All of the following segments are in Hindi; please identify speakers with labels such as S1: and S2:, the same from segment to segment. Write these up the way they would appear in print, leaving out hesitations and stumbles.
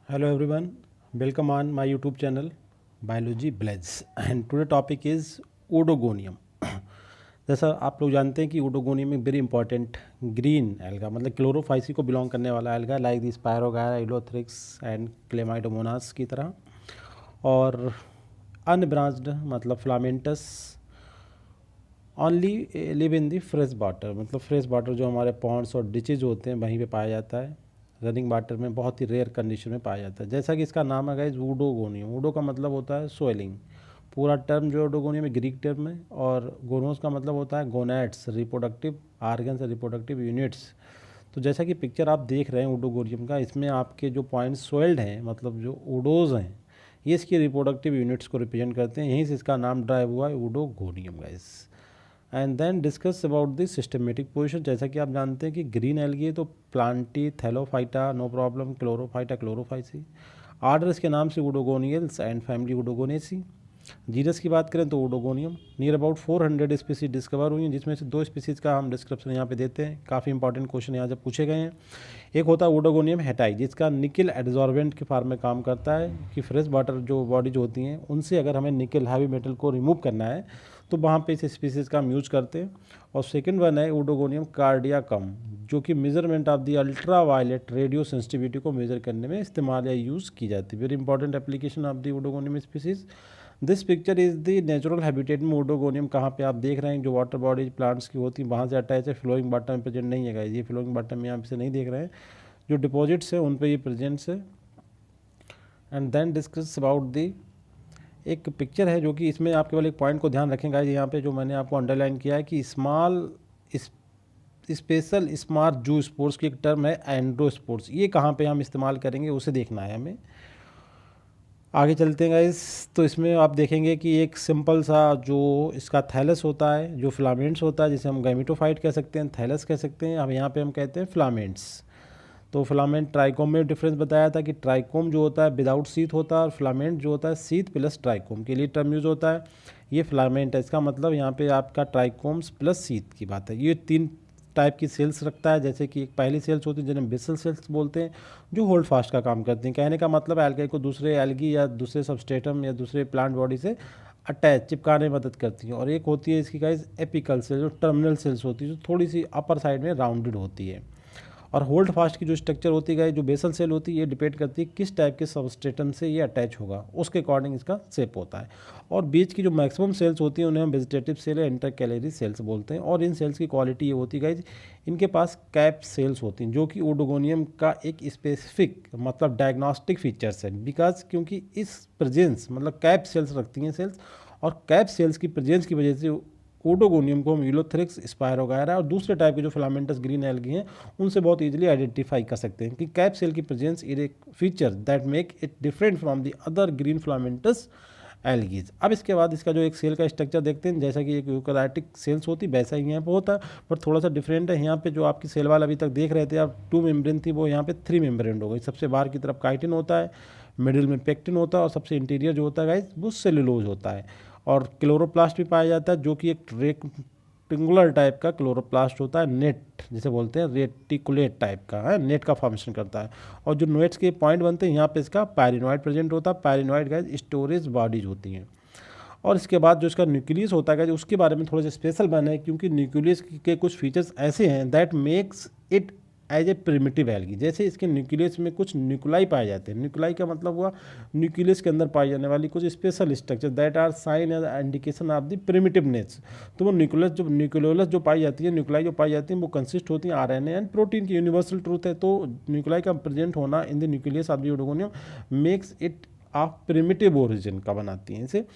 S1: Hello everyone, welcome on my YouTube channel Biology Bleds and today topic is Oedogonium. जैसा आप लोग जानते हैं कि ओडोगोनियम एक वेरी इंपॉर्टेंट ग्रीन एल्गा मतलब क्लोरोफाइसी को बिलोंग करने वाला alga like the Spirogyra Ulothrix and Chlamydomonas की तरह, और अनब्रांच्ड मतलब filamentous only live in the fresh water मतलब फ्रेश वाटर जो हमारे पॉन्ड्स और डिचेज होते हैं वहीं पे पाया जाता है। रनिंग वाटर में बहुत ही रेयर कंडीशन में पाया जाता है। जैसा कि इसका नाम है गाइस ओडोगोनियम। ओडो का मतलब होता है सोइलिंग। पूरा टर्म जो ओडोगोनियम है ग्रीक टर्म है, और गोनोस का मतलब होता है gonads, reproductive organs, reproductive units. तो जैसा कि पिक्चर आप देख रहे हैं ओडोगोनियम का, इसमें आपके जो पॉइंट सोइल्ड हैं मतलब जो ओडोज हैं ये इसकी रिप्रोडक्टिव यूनिट्स को रिप्रेजेंट करते हैं। यहीं से इसका नाम ड्राइव हुआ है Oedogonium guys. And then discuss about the systematic position. जैसा कि आप जानते हैं कि ग्रीन एल्गी तो Plantae Thallophyta no problem, Chlorophyta Chlorophyceae. Order इसके नाम से Oedogoniales and family Oedogoniaceae. Genus की बात करें तो Oedogonium. Near about 400 species discover हुई हैं, जिसमें से 2 स्पीसीज का हम डिस्क्रिप्शन यहाँ पे देते हैं। काफ़ी इंपॉर्टेंट क्वेश्चन यहाँ जब पूछे गए हैं। एक होता है ओडोगोनियम हेटाई, जिसका निकल एड्जॉर्बेंट के फॉर्म में काम करता है कि फ्रेश वाटर जो बॉडीज होती हैं उनसे अगर हमें निकल हैवी मेटल को रिमूव करना है तो वहाँ पे इस स्पीसीज़ का हम यूज करते हैं। और सेकंड वन है ओडोगोनियम कार्डियाकम, जो कि measurement of the ultra violet radio sensitivity को मेजर करने में इस्तेमाल या यूज़ की जाती है। Very important application of the Oedogonium species. This picture is the natural habitat में ओडोगोनियम कहाँ पे आप देख रहे हैं जो वाटर बॉडीज प्लांट्स की होती हैं वहाँ से अटैच है। फ्लोइंग बॉटम में प्रेजेंट नहीं है, ये फ्लोइंग बॉटम में यहाँ पे से नहीं देख रहे हैं। जो डिपॉजिट्स है उन पे ये प्रेजेंट्स है। And then discuss about the एक पिक्चर है जो कि इसमें आप केवल एक पॉइंट को ध्यान रखेंगे यहाँ पे जो मैंने आपको अंडरलाइन किया है कि स्मॉल स्पेशल स्मार्ट जू स्पोर्ट्स की एक टर्म है एंड्रो स्पोर्ट्स। ये कहाँ पे हम इस्तेमाल करेंगे उसे देखना है हमें। आगे चलते हैं गाइस, तो इसमें आप देखेंगे कि एक सिंपल सा जो इसका थैलस होता है, जो फिलामेंट्स होता है जिसे हम गैमेटोफाइट कह सकते हैं, थैलस कह सकते हैं, अब यहाँ पे हम कहते हैं फिलामेंट्स। तो फिलामेंट ट्राइकोम में डिफरेंस बताया था कि ट्राइकोम जो होता है विदाउट सीथ होता है और फिलामेंट जो होता है सीथ प्लस ट्राइकोम के लिए टर्म यूज होता है। ये फिलामेंट है, इसका मतलब यहाँ पे आपका ट्राइकोम्स प्लस सीथ की बात है। ये 3 टाइप की सेल्स रखता है। जैसे कि एक पहली सेल्स होती है जिन्हें बेसल सेल्स बोलते हैं, जो होल्ड फास्ट का काम करती हैं। कहने का मतलब एल्गी को दूसरे एल्गी या दूसरे सबस्ट्रेटम या दूसरे प्लांट बॉडी से अटैच चिपकाने में मदद करती हैं। और एक होती है इसकी गाइस एपिकल सेल, जो टर्मिनल सेल्स होती है, जो थोड़ी सी अपर साइड में राउंडेड होती है। और होल्ड फास्ट की जो स्ट्रक्चर होती है, जो बेसल सेल होती है, ये डिपेंड करती है किस टाइप के सबस्ट्रेटम से ये अटैच होगा, उसके अकॉर्डिंग इसका शेप होता है। और बीच की जो मैक्सिमम सेल्स होती हैं उन्हें हम वेजिटेटिव सेल या इंटरकैलरी सेल्स बोलते हैं। और इन सेल्स की क्वालिटी ये होती है इनके पास कैप सेल्स होती हैं, जो कि ओडोगोनियम का एक स्पेसिफिक मतलब डायग्नोस्टिक फीचर्स है। बिकॉज क्योंकि इस प्रेजेंस मतलब कैप सेल्स रखती हैं सेल्स, और कैप सेल्स की प्रेजेंस की वजह से ओडोगोनियम को हम यूलोथ्रिक्स, स्पायरोगायरा और दूसरे टाइप के जो फिलामेंटस ग्रीन एल्गी हैं उनसे बहुत इजीली आइडेंटिफाई कर सकते हैं कि कैप सेल की presence is a feature that make it different from the other green filamentous algae. अब इसके बाद इसका जो एक सेल का स्ट्रक्चर देखते हैं, जैसा कि एक यूकैरियोटिक सेल्स होती वैसा ही यहाँ पे होता है, पर थोड़ा सा डिफरेंट है। यहाँ पे जो आपकी सेल वाल अभी तक देख रहे थे आप 2 मेम्ब्रेन थी, वो यहाँ पे 3 मेम्ब्रेन हो गई। सबसे बाहर की तरफ काइटिन होता है, मिडिल में पेक्टिन होता है, और सबसे इंटीरियर जो होता है गाइस वो सेलुलोज होता है। और क्लोरोप्लास्ट भी पाया जाता है, जो कि एक रेक्टेंगुलर टाइप का क्लोरोप्लास्ट होता है, नेट जिसे बोलते हैं, रेटिकुलेट टाइप का है, नेट का फॉर्मेशन करता है। और जो नेट्स के पॉइंट बनते हैं यहाँ पे इसका पैरिनॉइड प्रेजेंट होता है। पैरिनॉइड गाइस स्टोरेज बॉडीज होती हैं। और इसके बाद जो इसका न्यूक्लियस होता है उसके बारे में थोड़ा सा स्पेशल बना है, क्योंकि न्यूक्लियस के कुछ फीचर्स ऐसे हैं that makes it as a primitive algae. जैसे इसके न्यूक्लियस में कुछ न्यूक्लाई पाए जाते हैं। न्यूक्लाई का मतलब हुआ न्यूक्लियस के अंदर पाई जाने वाली कुछ special structure that are sign as indication of the primitiveness. तो वो न्यूक्लियोलस जो पाई जाती है, न्यूक्लाई जो पाई जाती है, वो कंसिस्ट होती है आरएनए एंड प्रोटीन की। यूनिवर्सल ट्रूथ है। तो न्यूक्लाई का प्रेजेंट होना in the nucleus of the Oedogonium makes it of primitive origin का बनाती हैं इसे।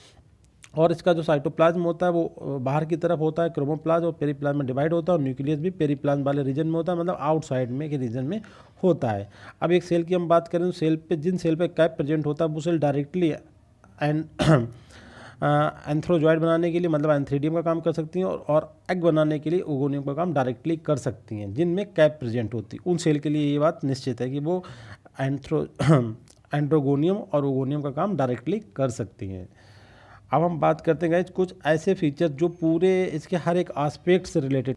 S1: और इसका जो साइटोप्लाज्म होता है वो बाहर की तरफ होता है, क्रोमोप्लाज्म और पेरीप्लाज्म में डिवाइड होता है। और न्यूक्लियस भी पेरीप्लाज्म वाले रीजन में होता है, मतलब आउटसाइड में के रीजन में होता है। अब एक सेल की हम बात करें तो सेल पे जिन सेल पे कैप प्रेजेंट होता है वो सेल डायरेक्टली एंड एंथ्रोजॉइड बनाने के लिए मतलब एंथ्रीडियम का काम कर सकती हैं, और एग बनाने के लिए ओगोनियम का काम डायरेक्टली कर सकती हैं जिनमें कैप प्रेजेंट होती है। उन सेल के लिए ये बात निश्चित है कि वो एंड्रोगोनियम और ओगोनियम का काम डायरेक्टली कर सकती हैं। अब हम बात करते हैं गाइस कुछ ऐसे फीचर जो पूरे इसके हर एक आस्पेक्ट से रिलेटेड।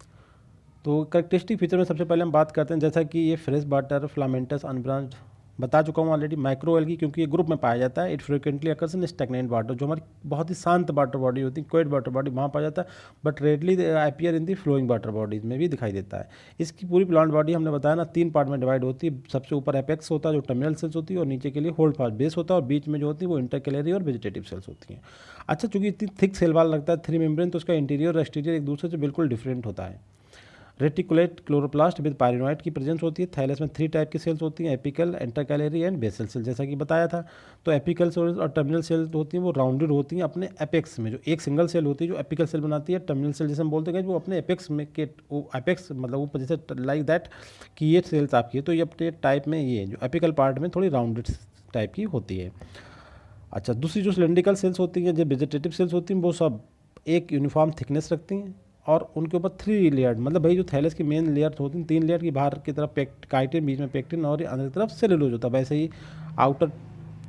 S1: तो करेक्टरिस्टिक फीचर में सबसे पहले हम बात करते हैं, जैसा कि ये फ्रेश वाटर फिलामेंटस अनब्रांच्ड बता चुका हूँ ऑलरेडी। माइक्रो एल्गी क्योंकि ये ग्रुप में पाया जाता है, it frequently occurs in stagnant water, जो हमारी बहुत ही शांत वाटर बॉडी होती है, क्वाइट वाटर बॉडी, वहाँ पाया जाता है, बट रेडली appear in the flowing water bodies में भी दिखाई देता है। इसकी पूरी प्लांट बॉडी हमने बताया ना 3 पार्ट में डिवाइड होती है। सबसे ऊपर एपेक्स होता है जो टर्मिनल सेल्स होती है, और नीचे के लिए होल्ड फास्ट बेस होता है, और बीच में जो होती है वो इंटरकैलरी और वेजिटेटिव सेल्स होती हैं। अच्छा, चूंकि इतनी थिक सेल वाल लगता है 3 मेम्ब्रेन, तो उसका इंटीरियर और एक्सटीरियर एक दूसरे से बिल्कुल डिफरेंट होता है। रेटिकुलेट क्लोरोप्लास्ट विद पायरिनोइड की प्रेजेंस होती है। थाइलस में 3 टाइप की सेल्स होती हैं, apical, intercalary and basal cell, जैसा कि बताया था। तो एपिकल सेल्स और टर्मिनल सेल्स होती हैं वो राउंडेड होती हैं अपने एपेक्स में, जो एक सिंगल सेल होती है जो एपिकल सेल बनाती है। टर्मिनल सेल जैसे हम बोलते हैं वो अपने एपेक्स में के एपेक्स मतलब वो जैसे लाइक दैट कि ये सेल्स आपकी है, तो ये अपने टाइप में ये जो एपिकल पार्ट में थोड़ी राउंडेड टाइप की होती है। अच्छा, दूसरी जो सिलेंड्रिकल सेल्स होती हैं, जो वेजिटेटिव सेल्स होती हैं, वो सब एक यूनिफॉर्म थिकनेस रखती हैं, और उनके ऊपर 3 लेयर, मतलब भाई जो थैलस की मेन लेयर होती है 3 लेयर की, बाहर की तरफ काइटिन, बीच में पेक्टिन, और अंदर की तरफ सेलुलोज होता है। वैसे ही आउटर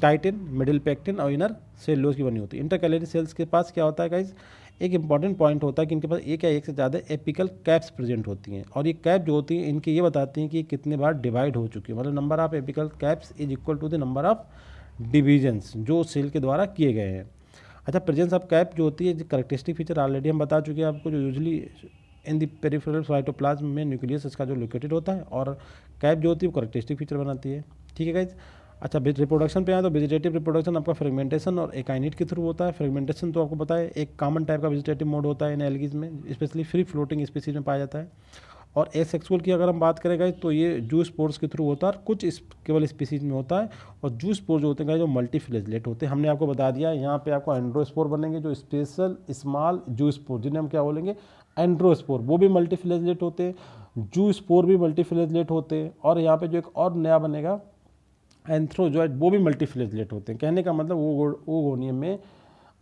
S1: काइटिन, मिडिल पेक्टिन और इनर सेलुलोज की बनी होती है। इंटरकैलरी सेल्स के पास क्या होता है गाइज, एक इंपॉर्टेंट पॉइंट होता है कि इनके पास एक या एक से ज़्यादा एपिकल कैप्स प्रेजेंट होती हैं, और ये कैप जो होती हैं इनके ये बताती हैं कि कितने बार डिवाइड हो चुकी है, मतलब number of apical caps is equal to the number of divisions जो सेल के द्वारा किए गए हैं। अच्छा, प्रेजेंस ऑफ कैप जो होती है, जो करेक्टरिस्टिक फीचर ऑलरेडी हम बता चुके हैं आपको, जो usually in the peripheral cytoplasm में न्यूक्लियस इसका जो लोकेटेड होता है, और कैप जो होती है वो करेक्टरिस्टिक फीचर बनाती है। ठीक है गाइज। अच्छा, रिप्रोडक्शन पे आए तो वेजिटेटिव रिप्रोडक्शन आपका फ्रेगमेंटेशन और एकाइनेट के थ्रू होता है। फ्रेगमेंटेशन तो आपको पता है एक कॉमन टाइप का वेजिटेटिव मोड होता है इन एल्गीज में, स्पेशली फ्री फ्लोटिंग स्पीसीज में पाया जाता है। और एसेक्सुअल की अगर हम बात करें गाइज तो ये जूस पोर्स के थ्रू होता है, और कुछ केवल स्पीसीज में होता है। और जूस पोर जो होते हैं जो मल्टीफ्लेजलेट होते हैं, हमने आपको बता दिया यहाँ पे आपको एंड्रोस्पोर बनेंगे, जो स्पेशल स्मॉल जूस पोर जिन्हें हम क्या बोलेंगे एंड्रोस्पोर, वो भी मल्टीफ्लेजलेट होते हैं। जूस पोर भी मल्टीफ्लेजलेट होते हैं। और यहाँ पे जो एक और नया बनेगा एंथ्रोजॉइड, वो भी मल्टीफ्लेजलेट होते हैं। कहने का मतलब ओगोनियम में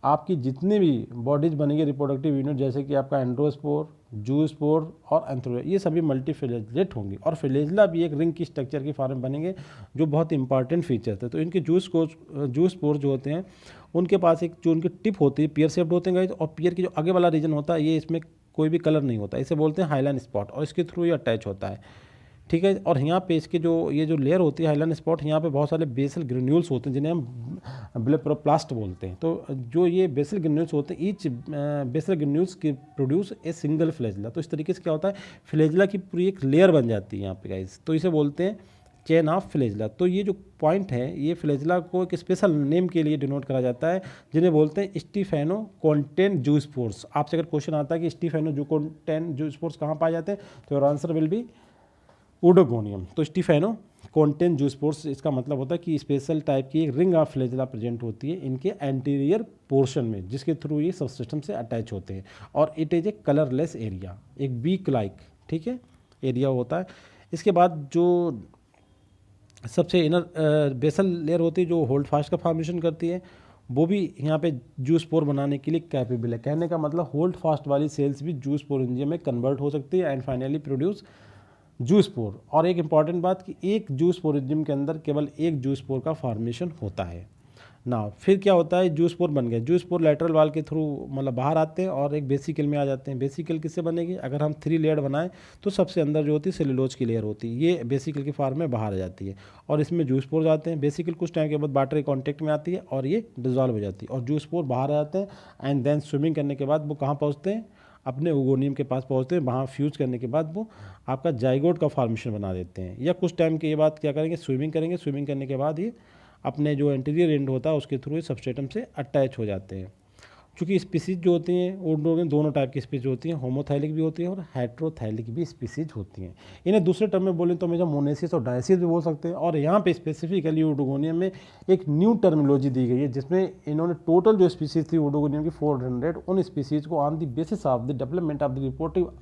S1: आपकी जितनी भी बॉडीज बनेगी रिप्रोडक्टिव यूनिट, जैसे कि आपका एंड्रोस्पोर, जूस्पोर और एंथ्रोजॉइड, ये सभी मल्टीफ्लेजलेट होंगे। और फ्लेजला भी एक रिंग की स्ट्रक्चर की फॉर्म बनेंगे, जो बहुत इंपॉर्टेंट फीचर थे। तो इनके जूसपोर जो होते हैं उनके पास एक जो उनकी टिप होती है पियर शेप्ड होते हैं, और पियर की जो आगे वाला रीजन होता है ये इसमें कोई भी कलर नहीं होता, इसे बोलते हैं हाइलाइन स्पॉट, और इसके थ्रू ये अटैच होता है। ठीक है। और यहाँ पे इसके जो ये जो लेयर होती है हाइलाइन स्पॉट, यहाँ पे बहुत सारे बेसल ग्रेन्यूल्स होते हैं जिन्हें हम ब्लेप्रोप्लास्ट बोलते हैं। तो जो ये बेसल ग्रेन्यूल्स होते हैं, ईच बेसल ग्रेन्यूल्स की प्रोड्यूस ए सिंगल फ्लेजला। तो इस तरीके से क्या होता है, फ्लेजला की पूरी एक लेयर बन जाती है यहाँ पे गाइस, तो इसे बोलते हैं चेन ऑफ फ्लेजला। तो ये जो पॉइंट है ये फ्लेजला को एक स्पेशल नेम के लिए डिनोट करा जाता है, जिन्हें बोलते हैं स्टीफेनो कॉन्टेन जूस्पोर्स। आपसे अगर क्वेश्चन आता है कि स्टीफेनो जो कॉन्टेन जूस्पोर्स कहाँ पाए जाते हैं, तो your answer will be Oedogonium. तो स्टीफेनो कॉन्टेन जूस्पोर्स इसका मतलब होता है कि स्पेशल टाइप की एक रिंग ऑफ फ्लेजला प्रेजेंट होती है इनके एंटीरियर पोर्शन में, जिसके थ्रू ये सबसिस्टम से अटैच होते हैं। और it is a colourless area, एक बीक लाइक, ठीक है, एरिया होता है। इसके बाद जो सबसे इनर बेसल लेयर होती है जो होल्ड फास्ट का फॉर्मेशन करती है, वो भी यहाँ पे जूस पोर बनाने के लिए कैपेबल है। कहने का मतलब होल्ड फास्ट वाली सेल्स भी जूस पोरेंजियम में कन्वर्ट हो सकती है एंड फाइनली प्रोड्यूस जूस पोर। और एक इंपॉर्टेंट बात कि एक जूस पोरेंजियम के अंदर केवल एक जूस पोर का फॉर्मेशन होता है ना। फिर क्या होता है, जूस पोर बन गए, जूस पोर लेटरल वाल के थ्रू मतलब बाहर आते हैं और एक बेसिकल में आ जाते हैं। बेसिकल किससे बनेगी, अगर हम 3 लेयर बनाएं तो सबसे अंदर जो होती है सेलुलोज की लेयर होती है, ये बेसिकल की फॉर्म में बाहर आ जाती है और इसमें जूस पोर जाते हैं। बेसिकल कुछ टाइम के बाद वाटर के कॉन्टेक्ट में आती है और ये डिजॉल्व हो जाती है और जूस पोर बाहर आ जाते हैं। एंड देन स्विमिंग करने के बाद वो कहाँ पहुँचते हैं, अपने ओगोनियम के पास पहुँचते हैं। वहाँ फ्यूज करने के बाद वो आपका जाइगोट का फॉर्मेशन बना देते हैं। या कुछ टाइम के बाद क्या करेंगे, स्विमिंग करेंगे। स्विमिंग करने के बाद ये अपने जो एंटीरियर एंड होता है उसके थ्रू सबस्ट्रेटम से अटैच हो जाते हैं। क्योंकि स्पीसीज जो होती हैं वो दोनों टाइप की स्पीसीज होती हैं, होमोथैलिक भी होती हैं और हेट्रोथैलिक भी स्पीसीज होती हैं। इन्हें दूसरे टर्म में बोलें तो हमेशा मोनेसिस और डायसिस भी बोल सकते हैं। और यहाँ पे स्पेसिफिकली ओडोगोनियम में एक न्यू टर्मिनोलॉजी दी गई है जिसमें इन्होंने टोटल जो स्पीसीज थी ओडोगोनियम की 400, उन स्पीसीज को on the basis of the development of the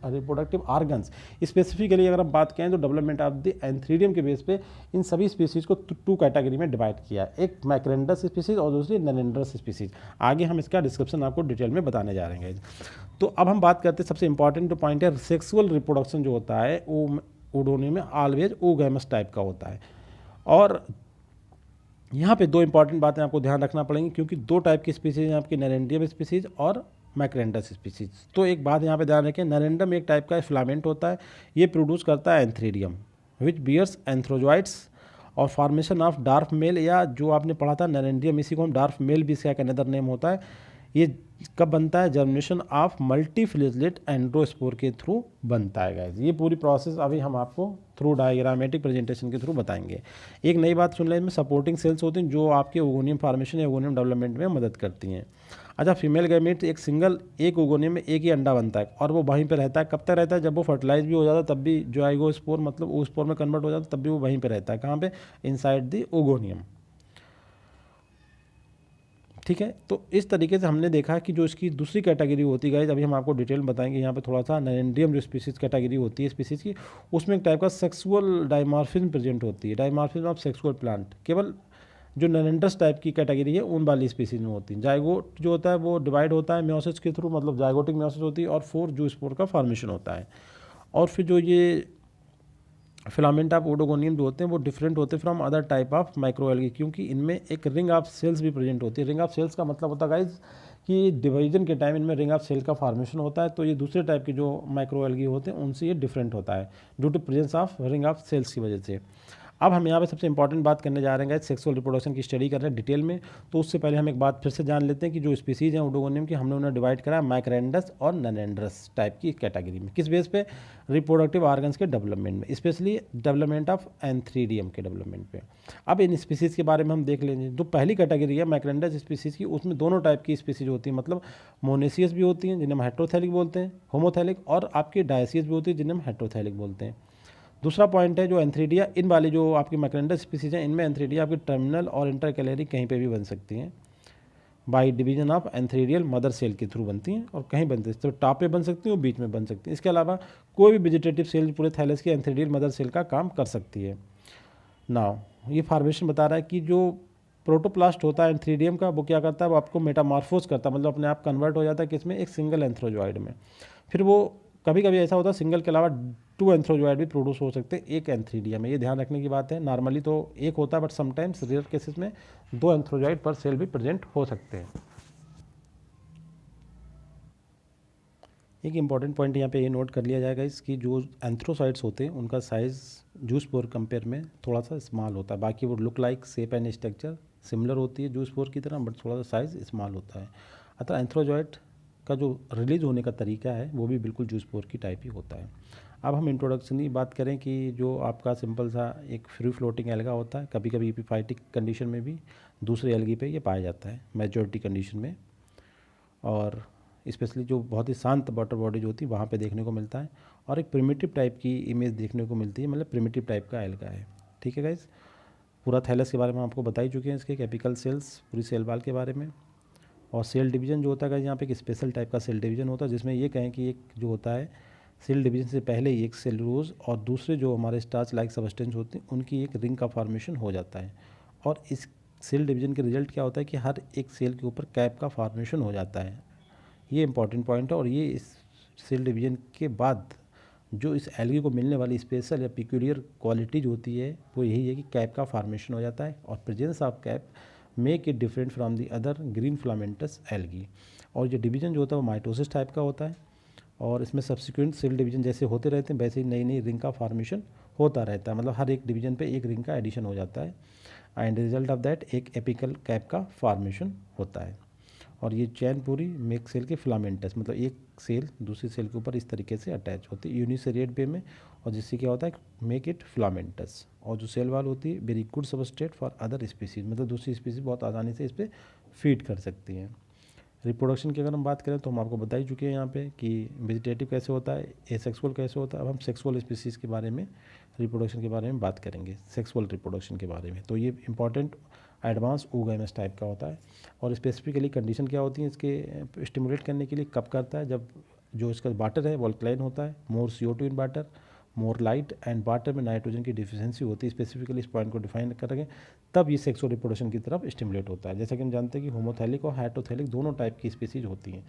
S1: reproductive organs, specifically अगर हम बात करें तो डेवलपमेंट ऑफ द एंथ्रीडियम के बेस पे इन सभी स्पीसीज को 2 कैटेगरी में डिवाइड किया, एक मैक्रेंडस स्पीसीज और दूसरी नरेंड्रस स्पीसीज। आगे हम इसका डिस्क्रिप्शन आपको डिटेल में बताने जा रहे हैं। तो अब हम बात करते हैं सबसे इंपॉर्टेंट जो पॉइंट है, सेक्सुअल रिप्रोडक्शन जो होता है वो ओडोनियम में ऑलवेज ओगैमस टाइप का होता है। और यहाँ पे 2 इंपॉर्टेंट बातें आपको ध्यान रखना पड़ेंगी क्योंकि 2 टाइप की स्पीसीज हैं आपकी, नरेंडियम स्पीसीज और मैक्रेंडस स्पीसीज। तो एक बात यहाँ पे ध्यान रखें, नरेंडम एक टाइप का फिलामेंट होता है, ये प्रोड्यूस करता है एंथ्रीडियम विच बियर्स एंथ्रोजॉइड्स, और फॉर्मेशन ऑफ डार्फ मेल, या जो आपने पढ़ा था नरेंड्रियम, इसी को हम डार्फ मेल भी इसका एक अनदर नेम होता है, ये कब बनता है? जर्मिनेशन ऑफ मल्टीफ्लेजलेट एंड्रोस्पोर के थ्रू बनता है गाइस। ये पूरी प्रोसेस अभी हम आपको थ्रू डायग्रामेटिक प्रेजेंटेशन के थ्रू बताएंगे। एक नई बात सुन लें, इसमें सपोर्टिंग सेल्स होती हैं जो आपके ओगोनियम फॉर्मेशन या ओगोनियम डेवलपमेंट में मदद करती हैं। अच्छा, फीमेल गैमेट एक ओगोनियम में एक ही अंडा बनता है और वो वहीं पे रहता है। कब तक रहता है? जब वो फर्टिलाइज भी हो जाता है तब भी जाइगोस्पोर मतलब ओस्पोर में कन्वर्ट हो जाता है तब भी वो वहीं पे रहता है। कहाँ पे? Inside the oogonium. ठीक है, तो इस तरीके से हमने देखा कि जो इसकी दूसरी कैटेगरी होती है गाइस, अभी हम आपको डिटेल में बताएंगे। यहाँ पे थोड़ा सा नरेंड्रियम जो स्पीसीज कैटेगरी होती है स्पीसीज की, उसमें एक टाइप का सेक्सुअल डायमॉर्फिज्म प्रेजेंट होती है, डायमॉर्फिज्म ऑफ सेक्सुअल प्लांट, केवल जो नरेंड्रस टाइप की कैटेगरी है उन वाली स्पीसीज में होती है। जाइगोट जो होता है वो डिवाइड होता है मेयोसिस के थ्रू, मतलब जाइगोटिक मेयोसिस होती है, और 4 जूस्पोर का फॉर्मेशन होता है। और फिर जो ये फिलामेंट ऑफ ओडोगोनियम जो होते हैं वो डिफरेंट होते हैं from other type of microalgae, क्योंकि इनमें एक रिंग ऑफ सेल्स भी प्रेजेंट होती है। रिंग ऑफ सेल्स का मतलब होता है गाइज कि डिवीजन के टाइम इनमें रिंग ऑफ सेल का फॉर्मेशन होता है। तो ये दूसरे टाइप के जो माइक्रोएल्गी होते हैं उनसे ये डिफरेंट होता है due to presence of ring of cells की वजह से। अब हम यहाँ पे सबसे इंपॉर्टेंट बात करने जा रहे हैं सेक्सुअल रिप्रोडक्शन की स्टडी कर रहे हैं डिटेल में। तो उससे पहले हम एक बात फिर से जान लेते हैं कि जो स्पीसीज हैं ओडोगोनियम की, हमने उन्हें डिवाइड करा माइक्रेंडस और ननेंड्रस टाइप की कैटेगरी में। किस बेस पे? रिप्रोडक्टिव ऑर्गन्स के डेवलपमेंट में, स्पेशली डेवलपमेंट ऑफ एंथ्रीडियम के डेवलपमेंट पे। अब इन स्पीसीज के बारे में हम देख लेंगे। जो पहली कैटेगरी है माइक्रेंडस स्पीसीज की, उसमें दोनों टाइप की स्पीसीज होती है, मतलब मोनेसियस भी होती हैं जिन्हें हम हेट्रोथैलिक बोलते हैं, होमोथैलिक, और आपकी डायसियस भी होती है जिन्हें हम हेट्रोथैलिक बोलते हैं। दूसरा पॉइंट है जो एंथ्रीडिया, इन वाली जो आपकी मैक्रेंडस स्पीसीज हैं इनमें एंथ्रीडिया आपकी टर्मिनल और इंटरकैलरी कहीं पे भी बन सकती हैं। By division of antheridial mother cell के थ्रू बनती हैं और कहीं बनती हैं, तो टॉप पे बन सकती हैं और बीच में बन सकती हैं। इसके अलावा कोई भी वेजिटेटिव सेल पूरे थैलेस की एंथ्रीडियल मदर सेल का काम कर सकती है। नाउ ये फॉर्मेशन बता रहा है कि जो प्रोटोप्लास्ट होता है एंथ्रीडियम का, वो क्या करता है? वो आपको मेटामॉर्फोज करता है, मतलब अपने आप कन्वर्ट हो जाता है किसमें? एक सिंगल एंथ्रोजॉइड में। फिर वो कभी कभी ऐसा होता है सिंगल के अलावा 2 एंथ्रोजॉइड भी प्रोड्यूस हो सकते हैं एक एंथ्रीडियम में। ये ध्यान रखने की बात है। नॉर्मली तो एक होता है, बट समटाइम्स रेयर केसेस में 2 एंथ्रोजॉइड पर सेल भी प्रेजेंट हो सकते हैं। एक इंपॉर्टेंट पॉइंट यहाँ पे ये नोट कर लिया जाएगा इसकी, जो एंथ्रोसाइड्स होते हैं उनका साइज़ जूस्पोर कंपेयर में थोड़ा सा स्मॉल होता है। बाकी वो look like shape and structure similar होती है जूस्पोर की तरह, बट थोड़ा सा साइज़ स्मॉल होता है। अतः एंथ्रोजॉइड का जो रिलीज होने का तरीका है वो भी बिल्कुल जूस्पोर की टाइप ही होता है। अब हम इंट्रोडक्शन की बात करें कि जो आपका सिंपल सा एक फ्री फ्लोटिंग एल्गा होता है, कभी कभी एपिफाइटिक कंडीशन में भी दूसरे एल्गी पे ये पाया जाता है मेजॉरिटी कंडीशन में, और स्पेशली जो बहुत ही शांत वाटर बॉडीज होती है वहाँ पे देखने को मिलता है। और एक प्रिमिटिव टाइप की इमेज देखने को मिलती है, मतलब प्रिमिटिव टाइप का एल्गा है। ठीक है गाइस, पूरा थैलस के बारे में आपको बता ही चुके हैं, इसके एपिकल सेल्स, पूरी सेल वाल के बारे में। और सेल डिवीजन जो होता है यहाँ पे एक स्पेशल टाइप का सेल डिवीजन होता है, जिसमें ये कहें कि एक जो होता है सेल डिवीजन से पहले ही एक सेलुलोज और दूसरे जो हमारे स्टार्च लाइक सबस्टेंस होते हैं उनकी एक रिंग का फॉर्मेशन हो जाता है। और इस सेल डिवीजन के रिजल्ट क्या होता है कि हर एक सेल के ऊपर कैप का फॉर्मेशन हो जाता है। ये इंपॉर्टेंट पॉइंट है। और ये इस सेल डिवीजन के बाद जो इस एल्गी को मिलने वाली स्पेशल या पिक्यूलियर क्वालिटीज होती है वो यही है कि कैप का फॉर्मेशन हो जाता है, और presence of cap make it different from the other green filamentous algae. और ये डिवीजन जो होता है वो माइटोसिस टाइप का होता है, और इसमें सब्सिक्वेंट सेल डिवीजन जैसे होते रहते हैं वैसे ही नई नई रिंग का फॉर्मेशन होता रहता है, मतलब हर एक डिवीजन पे एक रिंग का एडिशन हो जाता है, एंड रिजल्ट ऑफ दैट एक एपिकल कैप का फॉर्मेशन होता है। और ये चैन पूरी मेक सेल के फिलामेंटस, मतलब एक सेल दूसरी सेल के ऊपर इस तरीके से अटैच होती है यूनिसेरिएट वे में, और जिससे क्या होता है मेक इट फिलामेंटस। और जो सेल वाल होती है very good substrate for other species, मतलब दूसरी स्पीसीज बहुत आसानी से इस पर फीड कर सकती हैं। रिप्रोडक्शन की अगर हम बात करें तो हम आपको बता ही चुके हैं यहाँ पे कि वेजिटेटिव कैसे होता है, एसेक्सुअल कैसे होता है। अब हम सेक्सुअल स्पीसीज के बारे में, रिप्रोडक्शन के बारे में बात करेंगे, सेक्सुअल रिप्रोडक्शन के बारे में। तो ये इंपॉर्टेंट एडवांस oogamous टाइप का होता है। और स्पेसिफिकली कंडीशन क्या होती है इसके स्टिमुलेट करने के लिए, कब करता है? जब जो इसका वाटर है वो अल्कलाइन होता है, मोर CO2 in water, more light, and water में नाइट्रोजन की डिफिशियंसी होती है, स्पेसिफिकली इस पॉइंट को डिफाइन करेंगे, तब ये सेक्सुअल रिप्रोडक्शन की तरफ स्टिमुलेट होता है। जैसा कि हम जानते हैं कि होमोथैलिक और हेटेरोथैलिक दोनों टाइप की स्पीसीज होती हैं।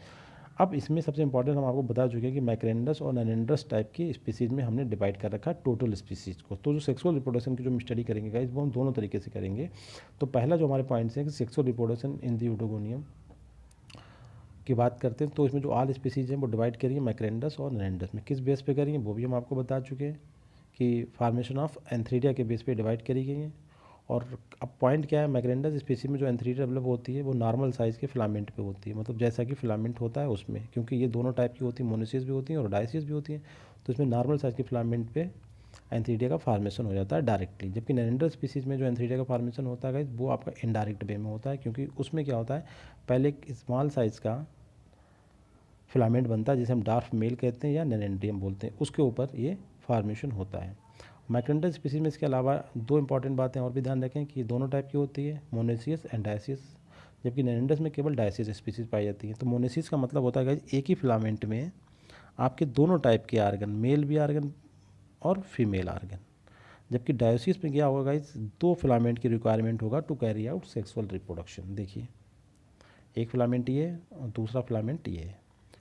S1: अब इसमें सबसे इंपॉर्टेंट हम आपको बता चुके हैं कि मैक्रेंडस और ननेंड्रस टाइप की स्पीसीज में हमने डिवाइड कर रखा है टोटल स्पीसीज को। तो जो सेक्सुअल रिप्रोडक्शन की जो हम स्टडी करेंगे गाइस वो हम दोनों तरीके से करेंगे। तो पहला जो हमारे पॉइंट्स हैं कि sexual reproduction in the Oedogonium की बात करते हैं, तो इसमें जो ऑल स्पीसीज हैं वो डिवाइड करेंगे मैक्रेंडस और ननेंड्रस में। किस बेस पे करेंगे वो भी हम आपको बता चुके हैं कि फॉर्मेशन ऑफ एंथ्रीडिया के बेस पे डिवाइड करी गई हैं। और अब पॉइंट क्या है, मैग्रेंडस स्पीसीज में जो एंथ्रीडिया डेवलप होती है वो नॉर्मल साइज़ के फिलामेंट पे होती है, मतलब जैसा कि फिलामेंट होता है उसमें, क्योंकि ये दोनों टाइप की होती है, मोनोसिस भी होती हैं और डायसिस भी होती हैं, तो इसमें नॉर्मल साइज़ के फिलामेंट पे एंथ्रीडिया का फार्मेशन हो जाता है डायरेक्टली। जबकि नरेंडर स्पीसीज में जो एंथ्रीडिया का फार्मेशन होता है वो आपका इनडायरेक्ट वे में होता है, क्योंकि उसमें क्या होता है, पहले एक स्मॉल साइज़ का फिलामेंट बनता है जिसे हम डार्फ मेल कहते हैं या नेरेंडियम बोलते हैं, उसके ऊपर ये फार्मेशन होता है। मैक्रेंडर स्पीसीज में इसके अलावा दो इंपॉर्टेंट बातें और भी ध्यान रखें कि दोनों टाइप की होती है, मोनेसियस एंड डायसिस, जबकि नेरेंडस में केवल डायसिस स्पीसीज पाई जाती हैं। तो मोनेसिस का मतलब होता है कि एक ही फिलामेंट में आपके दोनों टाइप के आर्गन, मेल भी आर्गन और फीमेल आर्गन, जबकि डायोसिस में क्या होगा, इस दो फिलामेंट की रिक्वायरमेंट होगा to carry out sexual reproduction. देखिए एक फिलामेंट ये और दूसरा फिलामेंट ये है,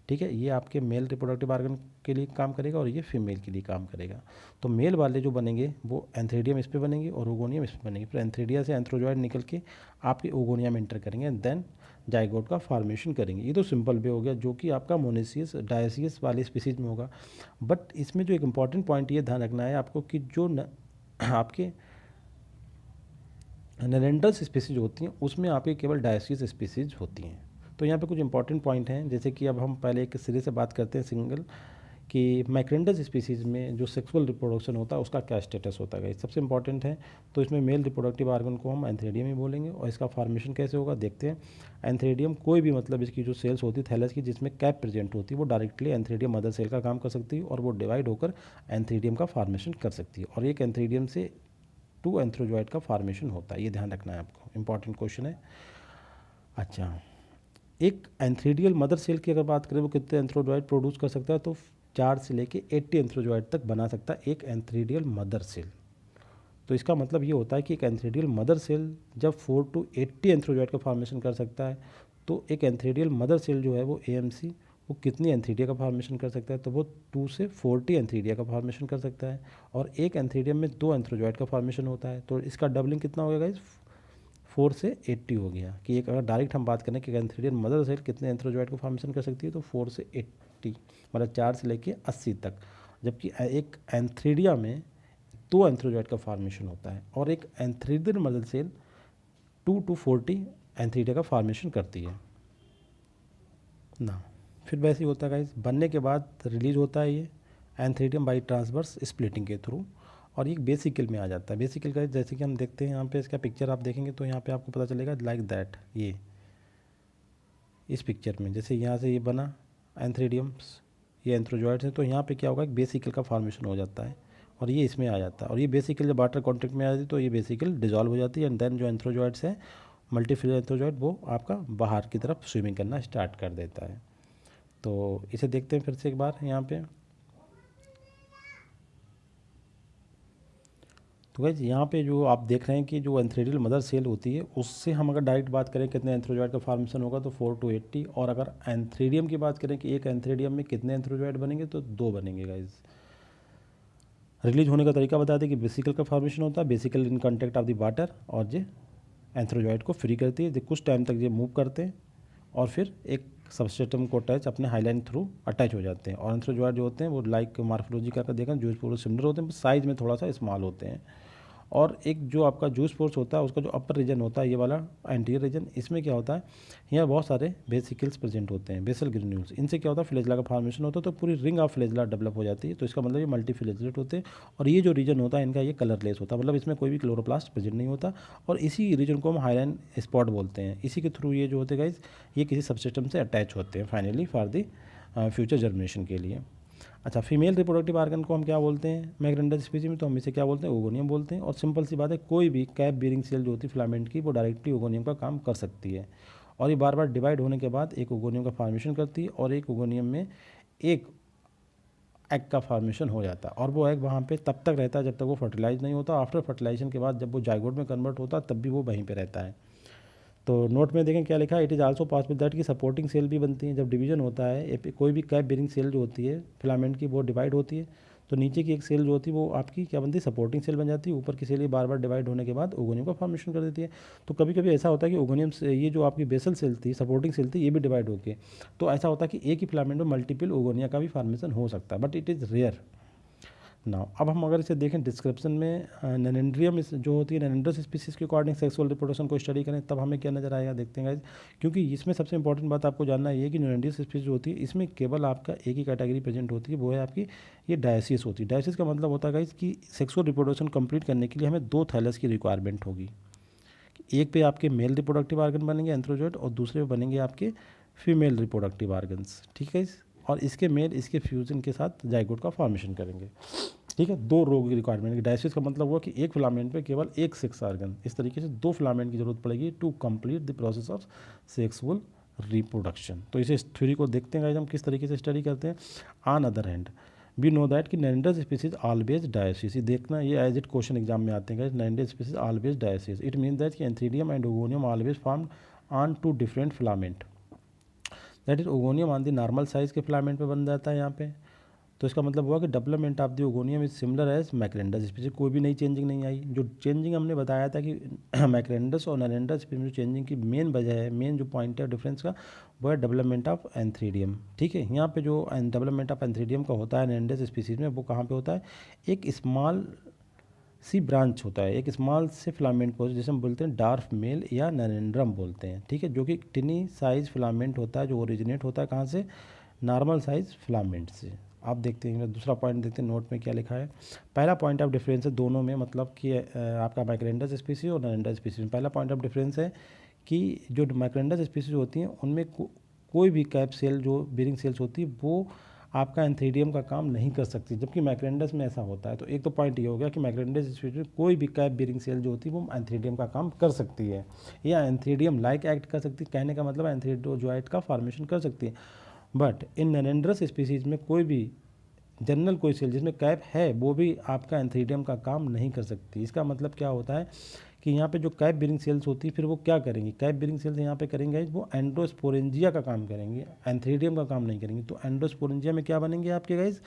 S1: ठीक है, ये आपके मेल रिप्रोडक्टिव आर्गन के लिए काम करेगा और ये फीमेल के लिए काम करेगा। तो मेल वाले जो बनेंगे वो एंथ्रेडियम इस पे बनेंगे और ओगोनियम इस पे बनेंगे, फिर एंथ्रेडिया से एंथ्रोजॉइड निकल के आपके ओगोनियम एंटर करेंगे एंड देन जाइगोट का फॉर्मेशन करेंगे। ये तो सिंपल वे हो गया जो कि आपका मोनेसियस डायसियस वाले स्पीसीज में होगा। बट इसमें जो एक इंपॉर्टेंट पॉइंट ये ध्यान रखना है आपको कि जो आपके नेरेंडल्स स्पीसीज होती हैं उसमें आपकी केवल डायसियस स्पीसीज होती हैं। तो यहाँ पे कुछ इंपॉर्टेंट पॉइंट हैं, जैसे कि अब हम पहले एक सिरे से बात करते हैं सिंगल, कि मैक्रेंडस स्पीसीज में जो सेक्सुअल रिप्रोडक्शन होता है उसका क्या स्टेटस होता है, सबसे इंपॉर्टेंट है। तो इसमें मेल रिप्रोडक्टिव आर्गन को हम एंथ्रेडियम ही बोलेंगे और इसका फॉर्मेशन कैसे होगा देखते हैं। एंथ्रेडियम कोई भी मतलब इसकी जो सेल्स होती है थैलस की जिसमें कैप प्रेजेंट होती है वो डायरेक्टली एंथ्रेडियम मदर सेल का काम कर सकती है और वो डिवाइड होकर एंथ्रेडियम का फॉर्मेशन कर सकती है, और एक एंथ्रेडियम से टू एंथ्रोजॉइड का फॉर्मेशन होता है, ये ध्यान रखना है आपको, इंपॉर्टेंट क्वेश्चन है। अच्छा, एक एंथ्रीडियल मदर सेल की अगर बात करें वो कितने एंथ्रोजॉइड प्रोड्यूस कर सकता है, तो 4 से लेके 80 एंथ्रोजॉइड तक बना सकता है एक एंथ्रीडियल मदर सेल। तो इसका मतलब ये होता है कि एक एंथ्रीडियल मदर सेल जब 4 to 80 एंथ्रोजॉइड का फॉर्मेशन कर सकता है, तो एक एंथ्रीडियल मदर सेल जो है वो AMC वो कितनी एंथ्रीडिया का फॉर्मेशन कर सकता है, तो वो 2 से 40 एंथ्रीडिया का फॉर्मेशन कर सकता है। और एक एंथ्रीडियम में 2 एंथ्रोजॉइड का फॉर्मेशन होता है, तो इसका डबलिंग कितना हो गया गाइस, 4 से 80 हो गया। कि एक अगर डायरेक्ट हम बात करें कि एंथ्रीडियन मदर सेल कितने एंथ्रोजॉइड को फॉर्मेशन कर सकती है, तो 4 से 80 मतलब 4 से लेके 80 तक। जबकि एक एंथ्रीडिया में 2 एंथ्रोजॉइड का फॉर्मेशन होता है और एक एंथ्रीडियन मदर सेल 2 to 40 एंथ्रीडिया का फॉर्मेशन करती है ना। फिर वैसे ही होता है गाइस, बनने के बाद रिलीज होता है ये एंथ्रीडियम बाई ट्रांसवर्स स्प्लिटिंग के थ्रू और ये बेसिकल में आ जाता है। बेसिकल का जैसे कि हम देखते हैं यहाँ पे इसका पिक्चर आप देखेंगे तो यहाँ पे आपको पता चलेगा लाइक दैट, ये इस पिक्चर में जैसे यहाँ से ये बना एंथ्रीडियम्स, ये एंथ्रोजॉइड्स हैं, तो यहाँ पे क्या होगा, एक बेसिकल का फॉर्मेशन हो जाता है और ये इसमें आ जाता है। और ये बेसिकल जब वाटर कॉन्टेक्ट में आ जाती है तो ये बेसिकल डिजॉल्व हो जाती है एंड देन जो एंथ्रोजॉइड्स है मल्टीफिलर एंथ्रोजॉइड वो आपका बाहर की तरफ स्विमिंग करना स्टार्ट कर देता है। तो इसे देखते हैं फिर से एक बार यहाँ पे। तो गाइस यहाँ पे जो आप देख रहे हैं कि जो एंथ्रेडियल मदर सेल होती है उससे हम अगर डायरेक्ट बात करें कितने एंथ्रोजॉइड का फॉर्मेशन होगा तो 4 to 80, और अगर एंथ्रेडियम की बात करें कि एक एंथ्रेडियम में कितने एंथ्रोजॉइड बनेंगे तो 2 बनेंगे गाइस। रिलीज होने का तरीका बता दें कि बेसिकल का फॉर्मेशन होता है, basically in contact of the water, और ये एंथ्रोजॉइड को फ्री करती है, कुछ टाइम तक ये मूव करते हैं और फिर एक सबस्ट्रेटम को टच अपने हाईलाइन थ्रू अटैच हो जाते हैं। और एंथ्रोजॉइड जो होते हैं वो लाइक मार्फोलॉजी का देखा जूस पोर्स सिमिलर होते हैं, साइज में थोड़ा सा स्मॉल होते हैं। और एक जो आपका जूस पोर्स होता है उसका जो अपर रीजन होता है ये वाला एंटीरियर रीजन, इसमें क्या होता है, यहाँ बहुत सारे बेसिकल्स प्रेजेंट होते हैं, बेसल ग्रेन्यूल्स, इनसे क्या होता है फ्लेजला का फॉर्मेशन होता है, तो पूरी रिंग ऑफ फ्लेजला डेवलप हो जाती है। तो इसका मतलब ये मल्टी फ्लेजलेट होते हैं और ये जो रीजन होता है इनका ये कलरलेस होता है, मतलब इसमें कोई भी क्लोरोप्लास्ट प्रेजेंट नहीं होता और इसी रीजन को हम हाईलाइन स्पॉट बोलते हैं। इसी के थ्रू ये जो होते हैं गाइस ये किसी सबसिस्टम से अटैच होते हैं finally for the future germination के लिए। अच्छा, फीमेल रिप्रोडक्टिव आर्गन को हम क्या बोलते हैं मैग्रेंडस स्पीसीज में, तो हम इसे क्या बोलते हैं, ओगोनियम बोलते हैं। और सिंपल सी बात है, कोई भी कैप बीरिंग सेल जो होती है फिलामेंट की वो डायरेक्टली ओगोनियम का काम कर सकती है और ये बार बार डिवाइड होने के बाद एक ओगोनियम का फॉर्मेशन करती है और एक ओगोनियम में एक एग का फॉर्मेशन हो जाता है और वो एग वहाँ पे तब तक रहता है जब तक वो फर्टिलाइज नहीं होता। आफ्टर फर्टिलाइजेशन के बाद जब वो जाइगोट में कन्वर्ट होता है तब भी वो वहीं पे रहता है। तो नोट में देखें क्या लिखा है, it is also possible that की सपोर्टिंग सेल भी बनती है। जब डिवीजन होता है कोई भी कैप बेरिंग सेल जो होती है फिलामेंट की वो डिवाइड होती है तो नीचे की एक सेल जो होती है वो आपकी क्या बनती है, सपोर्टिंग सेल बन जाती है। ऊपर की सेल ये बार बार डिवाइड होने के बाद ओगोनियम का फॉर्मेशन कर देती है। तो कभी कभी ऐसा होता है कि ओगोनियम से ये जो आपकी बेसल सेल थी, सपोर्टिंग सेल थी, ये भी डिवाइड होके, तो ऐसा होता है कि एक ही फिलामेंट में मल्टीपल ओगोनिया का भी फॉर्मेशन हो सकता है, but it is rare. Now अब हम अगर इसे देखें डिस्क्रिप्शन में नैनेंड्रियम जो होती है नैनेंड्रस स्पीसीज के अकॉर्डिंग सेक्सुअल रिप्रोडक्शन को स्टडी करें तब हमें क्या नजर आएगा, देखते हैं गाइस। क्योंकि इसमें सबसे इंपॉर्टेंट बात आपको जानना ये है कि नैनेंड्रस स्पीसीज जो होती है इसमें केवल आपका एक ही कैटेगरी प्रेजेंट होती है, वो है आपकी ये डायसिस होती है। डायसिस का मतलब होता है गाइस कि सेक्सुअल रिप्रोडक्शन कंप्लीट करने के लिए हमें 2 थैलस की रिक्वायरमेंट होगी। एक पे आपके मेल रिप्रोडक्टिव ऑर्गन बनेंगे एंथ्रोजोइड और दूसरे पे बनेंगे आपके फीमेल रिप्रोडक्टिव ऑर्गन्स, ठीक है। और इसके मेल इसके फ्यूजन के साथ जाइगोट का फॉर्मेशन करेंगे, ठीक है। 2 रो की रिक्वायरमेंट। डायसिस का मतलब हुआ कि एक फिलामेंट पे केवल एक सेक्स ऑर्गन, इस तरीके से 2 फिलामेंट की जरूरत पड़ेगी to complete the process of sexual reproduction. तो इस थ्योरी को देखते हैं हम किस तरीके से स्टडी करते हैं। On other hand we know that कि नैनेंड्रस स्पीसीज ऑलवेज डायसिस, ये देखना ये एज इट क्वेश्चन एग्जाम में आते हैं। Nannandrous species always dioecious, it mean that कि antheridium and oogonium always formed on 2 different filament, that is oogonium on the normal size के फिलामेंट पे बन जाता है यहाँ पे। तो इसका मतलब हुआ कि development of the oogonium is similar as macrandrous species, कोई भी नई चेंजिंग नहीं आई। जो चेंजिंग हमने बताया था कि मैक्रेंडस और नैनेंड्रस स्पीसीज में चेंजिंग की मेन वजह है, मेन जो पॉइंट है डिफरेंस का, वो है डेवलपमेंट ऑफ एंथ्रीडियम, ठीक है। यहाँ पे जो डेवलपमेंट ऑफ एंथ्रीडियम का होता है नैनेंड्रस स्पीसीज में, वो कहाँ पे होता है, एक स्मॉल सी ब्रांच होता है, एक स्मॉल से फिलामेंट को जिसे हम बोलते हैं डार्फ मेल या नैनेंड्रम बोलते हैं, ठीक है। जो कि टिनी साइज फिलामेंट होता है, जो ओरिजिनेट होता है कहाँ से, नॉर्मल साइज फिलामेंट से। आप देखते हैं दूसरा पॉइंट देखते हैं नोट में क्या लिखा है। पहला पॉइंट ऑफ डिफरेंस है दोनों में, मतलब कि आपका मैक्रेंडस स्पीसीज और नैनेंड्रस स्पीसीज में पहला पॉइंट ऑफ डिफरेंस है कि जो मैक्रेंडस स्पीसीज होती हैं उनमें कोई भी कैप सेल जो बीरिंग सेल्स होती है वो आपका एंथ्रीडियम का काम नहीं कर सकती, जबकि मैक्रेंडस में ऐसा होता है। तो एक तो पॉइंट ये हो गया कि मैक्रेंडस स्पीसीज में कोई भी कैप बीरिंग सेल जो होती है वो एंथ्रीडियम का काम कर सकती है या एंथ्रीडियम लाइक एक्ट कर सकती है, कहने का मतलब एंथ्रीडोजॉइट का फॉर्मेशन कर सकती है। बट इन नैनेंड्रस स्पीसीज में कोई भी जनरल कोई सेल जिसमें कैप है वो भी आपका एंथ्रीडियम का काम नहीं कर सकती। इसका मतलब क्या होता है कि यहाँ पे जो कैप बीरिंग सेल्स होती है फिर वो क्या करेंगी, कैप बीरिंग सेल्स यहाँ पे करेंगे वो एंडोस्पोरेंजिया का काम करेंगे, एंथ्रीडियम का काम नहीं करेंगे। तो एंडोस्पोरेंजिया में क्या बनेंगे आपके गाइस,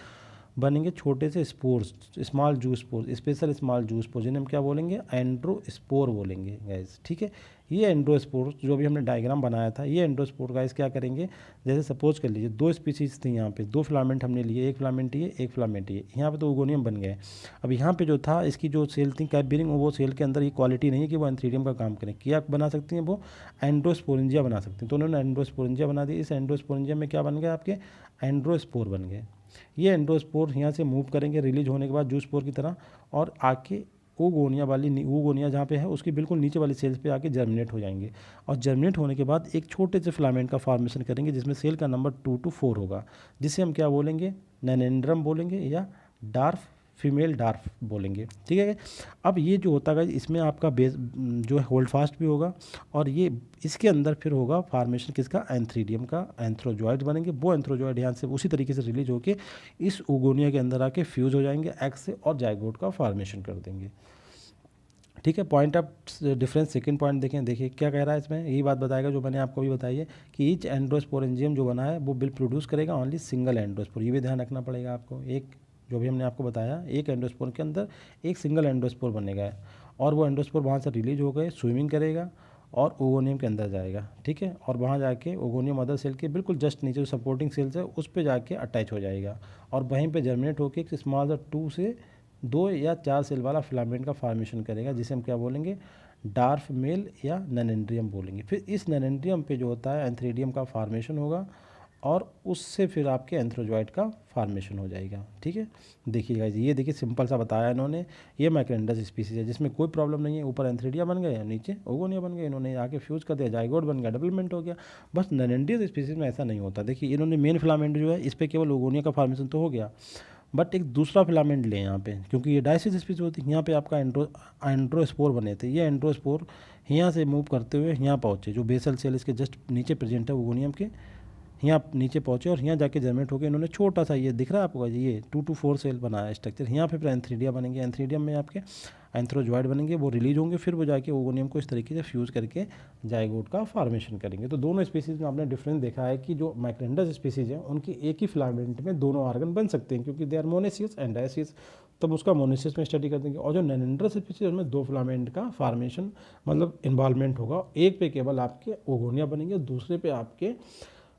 S1: बनेंगे छोटे से स्पोर्स, स्मॉल जू स्पोर्स, स्पेशल स्मॉल जू स्पोर्स, जिन्हें हम क्या बोलेंगे, एंड्रोस्पोर बोलेंगे गाइस, ठीक है। ये एंड्रोस्पोर जो भी हमने डायग्राम बनाया था, ये एंड्रोस्पोर गाइस क्या करेंगे, जैसे सपोज कर लीजिए 2 स्पीसीज थी यहाँ पे, 2 फिलामेंट हमने लिए, एक फिलामेंट ये एक फिलामेंट ये, यहाँ पे तो ओगोनियम बन गया है। अब यहाँ पे जो था इसकी जो सेल थी कैप बीरिंग, वो सेल के अंदर ये क्वालिटी नहीं है कि वो एंथ्रीडियम का काम करें, क्या बना सकती हैं वो एंड्रोस्पोरेंजिया बना सकती हैं। तो उन्होंने एंड्रोस्पोरेंजिया बना दी। इस एंड्रोस्पोरेंजिया में क्या बन गया आपके एंड्रोस्पोर बन गए। ये एंडोस्पोर यहाँ से मूव करेंगे रिलीज होने के बाद जूस्पोर की तरह, और आके ओगोनिया वाली ओगोनिया जहाँ पे है उसकी बिल्कुल नीचे वाली सेल्स पे आके जर्मिनेट हो जाएंगे। और जर्मिनेट होने के बाद एक छोटे से फिलामेंट का फॉर्मेशन करेंगे जिसमें सेल का नंबर 2 to 4 होगा, जिसे हम क्या बोलेंगे, नैनेंड्रम बोलेंगे या डार्फ फीमेल डार्फ बोलेंगे, ठीक है। अब ये जो होता है इसमें आपका बेस जो है होल्ड फास्ट भी होगा, और ये इसके अंदर फिर होगा फॉर्मेशन किसका, एंथ्रीडियम का, एंथ्रोजॉइड बनेंगे। वो एंथ्रोजॉइड यहाँ से उसी तरीके से रिलीज होकर इस ओगोनिया के अंदर आके फ्यूज हो जाएंगे एग से और जाइगोट का फॉर्मेशन कर देंगे, ठीक है। Point of difference second point देखें, देखिए क्या कह रहा है इसमें, यही बात बताएगा जो मैंने आपको भी बताई है कि ईच एंड्रोस्पोरेंजियम जो बना है वो बिल प्रोड्यूस करेगा ओनली सिंगल एंड्रोस्पोर। ये भी ध्यान रखना पड़ेगा आपको, एक जो भी हमने आपको बताया एक एंडोस्पोर के अंदर एक सिंगल एंडोस्पोर बनेगा और वो एंडोस्पोर वहाँ से रिलीज हो गए स्विमिंग करेगा और ओगोनियम के अंदर जाएगा, ठीक है। और वहाँ जाके ओगोनियम मदर सेल के बिल्कुल जस्ट नीचे जो सपोर्टिंग सेल्स है उस पर जाके अटैच हो जाएगा और वहीं पे जर्मिनेट होकर एक स्मॉल 2 से 2 या 4 सेल वाला फिलामेंट का फॉर्मेशन करेगा, जिसे हम क्या बोलेंगे, डार्फ मेल या नैनेंड्रियम बोलेंगे। फिर इस नैनेंड्रियम पे जो होता है एंथ्रीडियम का फॉर्मेशन होगा और उससे फिर आपके एंथ्रोजॉइड का फॉर्मेशन हो जाएगा, ठीक है। देखिएगा ये देखिए सिंपल सा बताया इन्होंने, ये मैक्रेंडस स्पीसीज है जिसमें कोई प्रॉब्लम नहीं है, ऊपर एंथ्रीडिया बन गए, नीचे ओगोनिया बन गए, इन्होंने आके फ्यूज कर दिया, जाइगोट बन गया, डेवलपमेंट हो गया। बस नैनेंड्रियस स्पीसीज में ऐसा नहीं होता। देखिए इन्होंने मेन फिलामेंट जो है इस पर केवल ओगोनिया का फॉर्मेशन तो हो गया, बट एक दूसरा फिलामेंट लें यहाँ पे, क्योंकि ये डायसिस स्पीसीज होती है, यहाँ पे आपका एंड्रोस्पोर बने थे, ये एंड्रोस्पोर यहाँ से मूव करते हुए यहाँ पहुँचे, जो बेसल सेल इसके जस्ट नीचे प्रेजेंट है ओगोनियम के, यहाँ नीचे पहुँचे और यहाँ जाके जर्मिनेट होकर इन्होंने छोटा सा ये दिख रहा है आपको, ये 2 to 4 सेल बनाया स्ट्रक्चर। यहाँ पे फिर एंथ्रीडिया बनेंगे, एंथ्रीडियम में आपके एंथ्रोजॉइड बनेंगे, वो रिलीज होंगे, फिर वो जाके ओगोनियम को इस तरीके से फ्यूज़ करके जाइगोट का फॉर्मेशन करेंगे। तो दोनों स्पीसीज में आपने डिफरेंस देखा है कि जो मैक्रेंडस स्पीसीज है उनकी एक ही फिलामेंट में दोनों ऑर्गन बन सकते हैं, क्योंकि दे आर मोनेसियस एंड डायसियस, तब उसका मोनेसियस में स्टडी कर देंगे। और जो नैनेंड्रस स्पीसीज उनमें 2 फिलामेंट का फॉर्मेशन मतलब इन्वॉल्वमेंट होगा, एक पे केवल आपके ओगोनिया बनेंगे, दूसरे पे आपके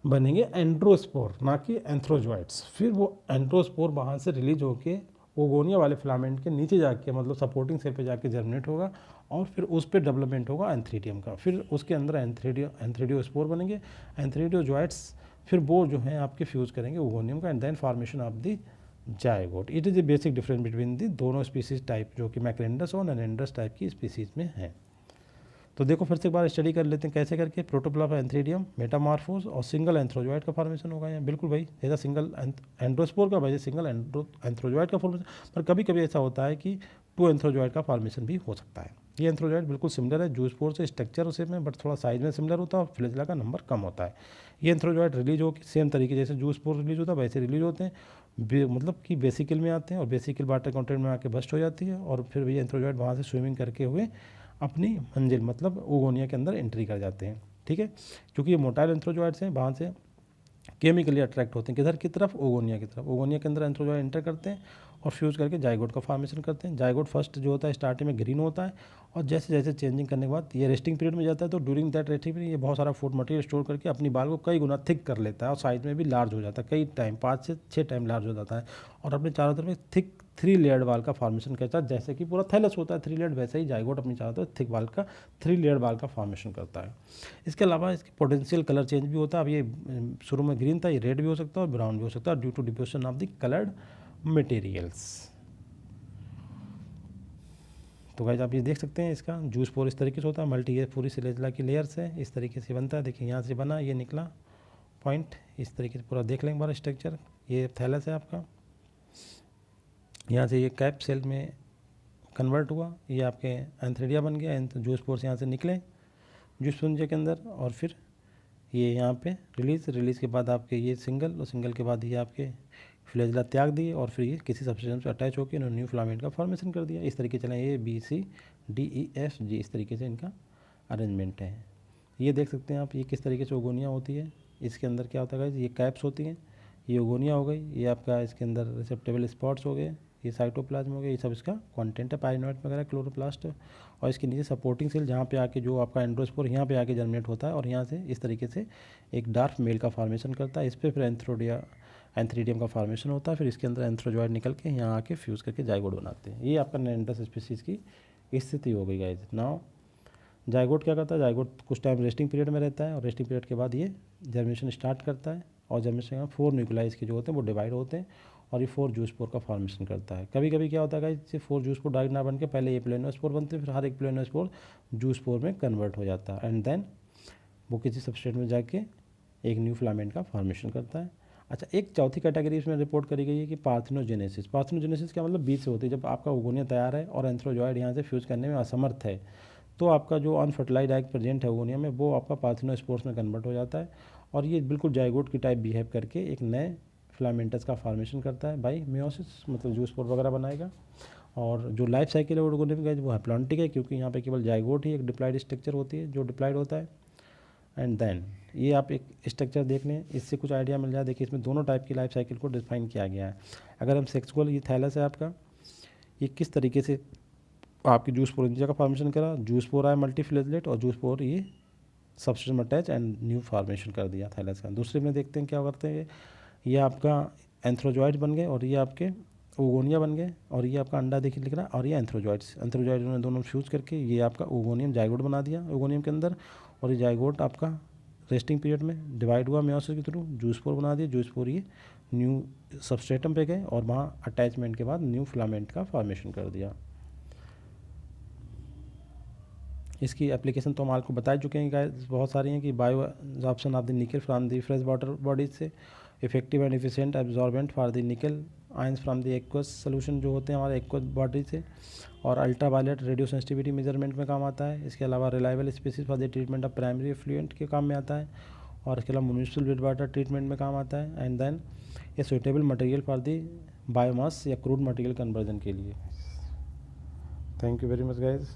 S1: बनेंगे एंड्रोस्पोर, ना कि एंथ्रोजॉइड्स। फिर वो एंड्रोस्पोर वहाँ से रिलीज होके ओगोनिया वाले फिलामेंट के नीचे जाके मतलब सपोर्टिंग सेल पे जाके जर्मिनेट होगा और फिर उस पर डेवलपमेंट होगा एंथ्रीडियम का, फिर उसके अंदर एंथ्रीडियोस्पोर बनेंगे, एंथ्रीडियोजॉइट्स फिर वो जो है आपके फ्यूज़ करेंगे ओगोनियम का, and then formation of the zygote. It is the basic difference between the दोनों स्पीसीज टाइप जो कि मैक्रेंडस और नैनेंडस टाइप की स्पीसीज में है। तो देखो फिर से एक बार स्टडी कर लेते हैं कैसे करके, प्रोटोप्लाज्म एंथ्रीडियम मेटामॉर्फोज और सिंगल एंथ्रोजॉइड का फॉर्मेशन होगा यहाँ, बिल्कुल भाई ऐसा सिंगल एंड्रोस्पोर का वैसे सिंगल एंथ्रोजॉइड का फॉर्मेशन, पर कभी कभी ऐसा होता है कि 2 एंथ्रोजॉइड का फॉर्मेशन भी हो सकता है। ये एंथ्रोजॉइड बिल्कुल सिमिलर है जूस्पोर से स्ट्रक्चर उसे में, बट थोड़ा साइज में सिमिलर होता है और फ्लैजेला का नंबर कम होता है। ये एंथ्रोजॉइड रिलीज हो सेम तरीके जैसे जूस्पोर रिलीज होता है वैसे रिलीज होते हैं, मतलब कि बेसिकल में आते हैं और बेसिकल वाटर कंटेंट में आके बस्ट हो जाती है और फिर ये एंथ्रोजॉइड वहाँ से स्विमिंग करके हुए अपनी मंजिल मतलब ओगोनिया के अंदर एंट्री कर जाते हैं। ठीक है, क्योंकि ये मोटाइल एंथ्रोजॉइड्स हैं वहाँ से केमिकली अट्रैक्ट होते हैं किधर की तरफ, ओगोनिया की तरफ। ओगोनिया के अंदर एंथ्रोजॉइड एंटर करते हैं और फ्यूज़ करके जाइगोट का फॉर्मेशन करते हैं। जाइगोट फर्स्ट जो होता है स्टार्टिंग में ग्रीन होता है और जैसे जैसे चेंजिंग करने के बाद ये रेस्टिंग पीरियड में जाता है, तो ड्यूरिंग दैट रेस्टिंग पीरियड ये बहुत सारा फूड मटेरियल स्टोर करके अपनी बाल को कई गुना थिक कर लेता है और साइज में भी लार्ज हो जाता है, कई टाइम 5 से 6 टाइम लार्ज हो जाता है और अपने चारों तरफ थिक 3 लेयर्ड बाल का फॉर्मेशन करता है। जैसे कि पूरा थैलस होता है 3 लेयर्ड, वैसे ही जाइगोट अपनी चारों तरफ थिक बाल का 3 लेयर्ड बाल का फॉर्मेशन करता है। इसके अलावा इसकी पोटेंशियल कलर चेंज भी होता है। अब ये शुरू में ग्रीन था, ये रेड भी हो सकता है और ब्राउन भी हो सकता है due to deposition of the coloured materials. तो गाइस आप ये देख सकते हैं इसका जूस पोर इस तरीके से होता है, मल्टी ये पूरी सिलेजला की लेयर्स है, इस तरीके से बनता है। देखिए यहाँ से बना, ये निकला पॉइंट, इस तरीके से पूरा देख लें एक बार स्ट्रक्चर। ये थैलस है आपका, यहाँ से ये कैप सेल में कन्वर्ट हुआ, ये आपके एंथ्रेडिया बन गया, जूस पोर्स यहाँ से निकले जूस पुंजे के अंदर और फिर ये यहाँ पे रिलीज़ के बाद आपके ये सिंगल और सिंगल के बाद ये आपके फ्लैजेला त्याग दिए और फिर ये किसी सब्सटेंस से अटैच होकर इन्होंने न्यू फिलामेंट का फॉर्मेशन कर दिया। इस तरीके चलें ABCDEFG इस तरीके से इनका अरेंजमेंट है। ये देख सकते हैं आप, ये किस तरीके से ओगोनिया होती है। इसके अंदर क्या होता है, ये कैप्स होती हैं, ये ओगोनिया हो गई, ये आपका इसके अंदर रिसेप्टेबल स्पॉट्स हो गए, ये साइटोप्लाज्म हो गया, ये सब इसका कंटेंट है, पाइरिनोइड वगैरह क्लोरोप्लास्ट। और इसके नीचे सपोर्टिंग सेल जहाँ पे आके जो आपका एंड्रोस्पोर यहाँ पे आके जर्मिनेट होता है और यहाँ से इस तरीके से एक डार्क मेल का फॉर्मेशन करता है। इस पर फिर एंथ्रीडियम का फॉर्मेशन होता है, फिर इसके अंदर एंथ्रोजॉइड निकल के यहाँ आके फ्यूज़ करके जाइगोट बनाते हैं। ये आपका नैनेंडस स्पीसीज़ की स्थिति हो गई गाइस। नाउ जाइगोट क्या करता है, जाइगोट कुछ टाइम रेस्टिंग पीरियड में रहता है और रेस्टिंग पीरियड के बाद ये जर्मिनेशन स्टार्ट करता है और जर्मिनेशन में 4 न्यूक्लियाई इसके जो होते हैं वो डिवाइड होते हैं और ये 4 जूस्पोर का फॉर्मेशन करता है। कभी कभी क्या होता है इससे 4 जूस्पोर डायरेक्ट ना बन के पहले ये प्लेनोस्पोर बनते हैं, फिर हर एक प्लेनोस्पोर जूस्पोर में कन्वर्ट हो जाता है एंड देन वो किसी सबस्ट्रेट में जाके एक न्यू फिलामेंट का फॉर्मेशन करता है। अच्छा, एक चौथी कैटेगरी इसमें रिपोर्ट करी गई है कि पार्थेनोजेनेसिस। पार्थेनोजेनेसिस क्या मतलब बीज से होती है, जब आपका ओगोनिया तैयार है और एंथ्रोजॉइड यहाँ से फ्यूज़ करने में असमर्थ है तो आपका जो अनफर्टिलाइज्ड एग प्रेजेंट है ओगोनिया में वो आपका पार्थेनोस्पोर्स में कन्वर्ट हो जाता है और ये बिल्कुल जाइगोट की टाइप बिहेव करके एक नए फिलामेंटस का फॉर्मेशन करता है बाई मियोसिस, मतलब जूस्पोर वगैरह बनाएगा। और जो लाइफ साइकिल है ओगोनिया का वो हैप्लॉन्टिक है क्योंकि यहाँ पे केवल जाइगोट ही एक डिप्लॉइड स्ट्रक्चर होती है जो डिप्लॉइड होता है। एंड देन ये आप एक स्ट्रक्चर देख लें, इससे कुछ आइडिया मिल जाए। देखिए इसमें दोनों टाइप की लाइफ साइकिल को डिफाइन किया गया है। अगर हम सेक्सुअल, ये थैलस है आपका, ये किस तरीके से आपकी जूस्पोर इंजिया का फॉर्मेशन करा, जूस्पोर आया मल्टीफ्लेजलेट और जूस्पोर ये सबस्टेंस में अटैच एंड न्यू फॉर्मेशन कर दिया थैलस का। दूसरे में देखते हैं क्या करते हैं, ये आपका एंथ्रोजॉइड बन गए और ये आपके ओगोनिया बन गए और ये आपका अंडा देखिए लिख रहा है और ये एंथ्रोजॉइड्स उन्होंने दोनों फ्यूज़ करके ये आपका ओगोनियम जाइगोट बना दिया ओगोनियम के अंदर। और ये जाइगोट आपका रेस्टिंग पीरियड में डिवाइड हुआ मेयोसिस के थ्रू, जूस्पोर बना दिया, जूस्पोर ये न्यू सबस्ट्रेटम पे गए और वहाँ अटैचमेंट के बाद न्यू फिलामेंट का फॉर्मेशन कर दिया। इसकी एप्लीकेशन तो हम आपको बता चुके हैं गाइस, बहुत सारी हैं कि bio absorption of the nickel from the fresh water bodies से, effective and efficient absorbent for the nickel ions from the aqueous solution जो होते हैं हमारे एक्वस बॉडी से, और ultra violet radio sensitivity measurement में काम आता है। इसके अलावा reliable species for the treatment of primary effluent के काम में आता है और इसके अलावा म्यूनिसिपल वेट वाटर ट्रीटमेंट में काम आता है। एंड देन ये suitable material for the biomass या क्रूड मटेरियल कन्वर्जन के लिए। Thank you very much guys.